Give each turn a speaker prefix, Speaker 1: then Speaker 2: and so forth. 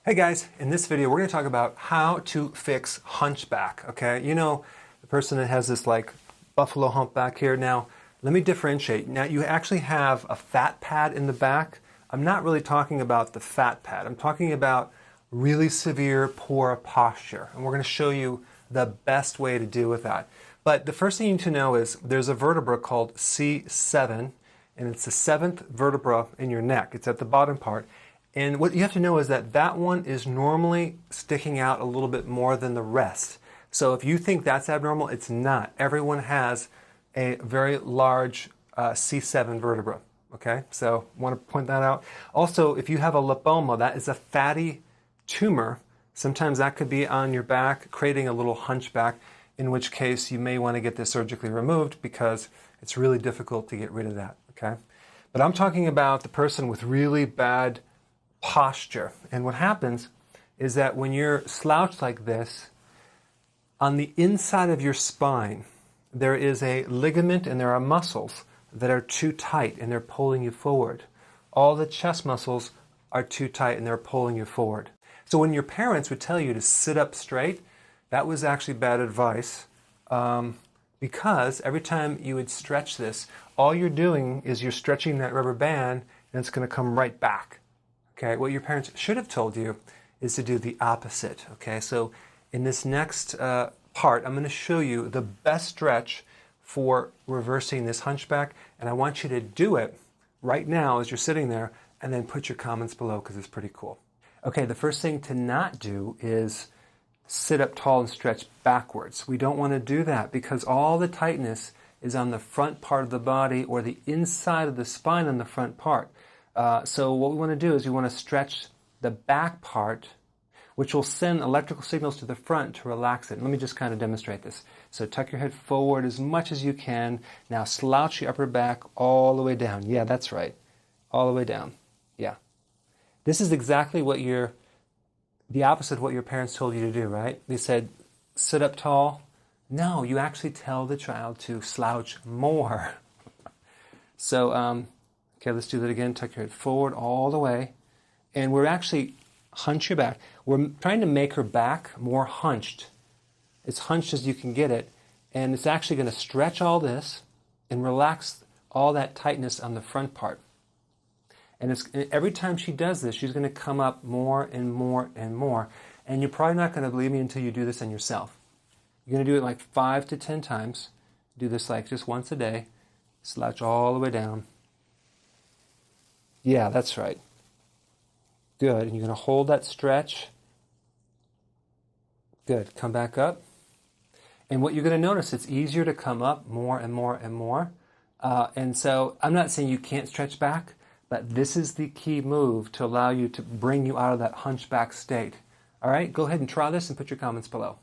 Speaker 1: Hey guys, in this video we're going to talk about how to fix hunchback, okay? You know, the person that has this like buffalo hump back here. Now, let me differentiate. Now, you actually have a fat pad in the back. I'm not really talking about the fat pad. I'm talking about really severe poor posture. And we're going to show you the best way to deal with that. But the first thing you need to know is there's a vertebra called C7, and it's the seventh vertebra in your neck. It's at the bottom part. And what you have to know is that that one is normally sticking out a little bit more than the rest. So if you think that's abnormal, it's not. Everyone has a very large C7 vertebra. Okay, so I want to point that out. Also, if you have a lipoma, that is a fatty tumor. Sometimes that could be on your back, creating a little hunchback, in which case you may want to get this surgically removed because it's really difficult to get rid of that. Okay, but I'm talking about the person with really bad posture. And what happens is that when you're slouched like this, on the inside of your spine, there is a ligament and there are muscles that are too tight and they're pulling you forward. All the chest muscles are too tight and they're pulling you forward. So when your parents would tell you to sit up straight, that was actually bad advice because every time you would stretch this, all you're doing is you're stretching that rubber band and it's going to come right back. Okay, what your parents should have told you is to do the opposite. Okay, so in this next part, I'm going to show you the best stretch for reversing this hunchback, and I want you to do it right now as you're sitting there, and then put your comments below because it's pretty cool. Okay, the first thing to not do is sit up tall and stretch backwards. We don't want to do that because all the tightness is on the front part of the body or the inside of the spine on the front part. So what we want to do is we want to stretch the back part, which will send electrical signals to the front to relax it. Let me just kind of demonstrate this. So tuck your head forward as much as you can. Now slouch your upper back all the way down. Yeah, that's right. All the way down. Yeah. This is exactly what the opposite of what your parents told you to do, right? They said, sit up tall. No, you actually tell the child to slouch more. So, okay, let's do that again. Tuck your head forward all the way. And we're actually hunch your back. We're trying to make her back more hunched. As hunched as you can get it. And it's actually going to stretch all this and relax all that tightness on the front part. And every time she does this, she's going to come up more and more and more. And you're probably not going to believe me until you do this on yourself. You're going to do it like 5 to 10 times. Do this like just once a day. Slouch all the way down. Yeah, that's right. Good. And you're going to hold that stretch. Good. Come back up. And what you're going to notice, it's easier to come up more and more and more. And so I'm not saying you can't stretch back, but this is the key move to allow you to bring you out of that hunchback state. All right, go ahead and try this and put your comments below.